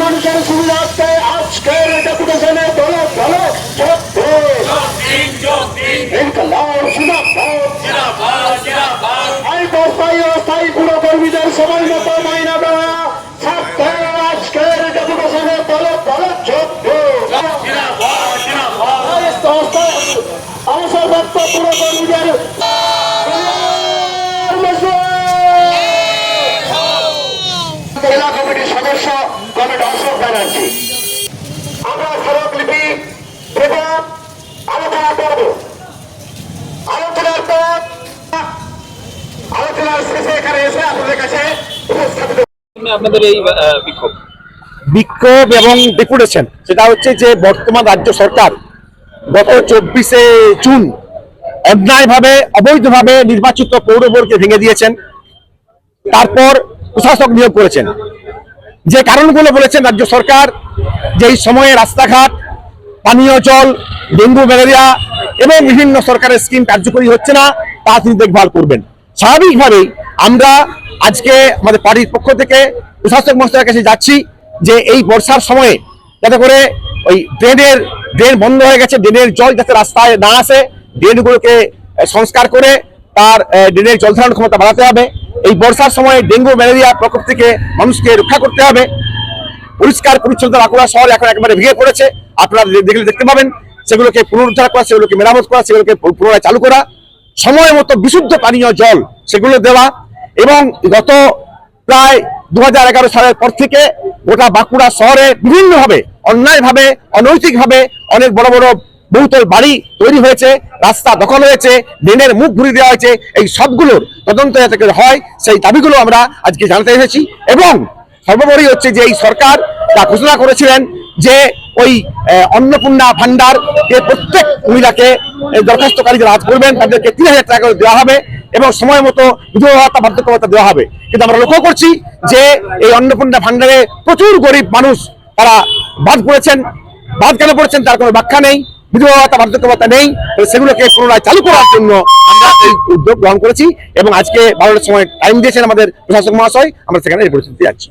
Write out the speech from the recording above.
মানুষের সুবিধার্থে আজকের ডেপুটেশনে দলে দলে অস্থায়ী পুরকর্মীদের সময় মতো মাইনা দেওয়া থাকতে আজকের ডেপুটেশনে দলে দলে অবসরপ্রাপ্ত পুরকর্মীদের জেলা কমিটির সদস্য কমিটি অশোক ব্যানার্জি আমরা স্মারকলিপি এবং আলোচনা করব। আলোচনার পর আলোচনার শেষে এখানে এসে আপনাদের কাছে উপস্থাপিত আপনাদের এই বিক্ষোভ এবং ডেপুটেশন সেটা হচ্ছে যে বর্তমান রাজ্য সরকার গত 24শে জুন অন্যায়ভাবে অবৈধভাবে নির্বাচিত পৌর বোর্ডকে ভেঙে দিয়েছেন, তারপর প্রশাসক নিয়োগ করেছেন। যে কারণগুলো বলেছেন রাজ্য সরকার, যে এই সময়ে রাস্তাঘাট, পানীয় জল, ডেঙ্গু ম্যালেরিয়া এবং বিভিন্ন সরকারের স্কিম কার্যকরী হচ্ছে না, তা তিনি দেখভাল করবেন। স্বাভাবিকভাবেই আমরা আজকে আমাদের পার্টির পক্ষ থেকে প্রশাসক মহাশয়ের কাছে যাচ্ছি যে এই বর্ষার সময়ে যাতে করে ওই ড্রেন বন্ধ হয়ে গেছে, ড্রেনের জল যাতে রাস্তায় না আসে, ড্রেনগুলোকে সংস্কার করে তার ড্রেনের জল ধারণ ক্ষমতা বাড়াতে হবে। এই বর্ষার সময় ডেঙ্গু ম্যালেরিয়া প্রকোপ থেকে মানুষকে রক্ষা করতে হবে। পরিষ্কার পরিচ্ছন্নতা বাঁকুড়া শহর এখন একেবারে ভেঙে পড়েছে, আপনারা দেখতে পাবেন। সেগুলোকে পুনরুদ্ধার করা, সেগুলোকে মেরামত করা, সেগুলোকে পুনরায় চালু করা, সময় মতো বিশুদ্ধ পানীয় জল সেগুলো দেওয়া। এবং গত প্রায় 2011 সালের পর থেকে গোটা বাঁকুড়া শহরে বিভিন্নভাবে অন্যায়ভাবে অনৈতিকভাবে অনেক বড় বড় বহুতল বাড়ি তৈরি হয়েছে, রাস্তা দখল হয়েছে, ড্রেনের মুখ ঘুরিয়ে দেওয়া হয়েছে। এই সবগুলোর তদন্ত যাতে হয় সেই দাবিগুলো আমরা আজকে জানাতে এসেছি। এবং সর্বোপরি হচ্ছে যে এই সরকার তা ঘোষণা করেছিলেন যে ওই অন্নপূর্ণা ভান্ডার প্রত্যেক মহিলাকে দরখাস্তকারী যারা করবেন তাদেরকে 3000 টাকা করে দেওয়া হবে এবং সময় মতো বিধবা ভাতা বার্ধক্য ভাতা দেওয়া হবে। কিন্তু আমরা লক্ষ্য করছি যে এই অন্নপূর্ণা ভান্ডারে প্রচুর গরিব মানুষ তারা বাদ কেন পড়েছেন তার কোনো ব্যাখ্যা নেই, বিধবা ভাতা বার্ধক্য ভাতা নেই। সেগুলোকে পুনরায় চালু করার জন্য আমরা এই উদ্যোগ গ্রহণ করেছি এবং আজকে 12টার সময় টাইম দিয়েছেন আমাদের প্রশাসক মহাশয়, আমরা সেখানে এই পরিস্থিতি যাচ্ছি।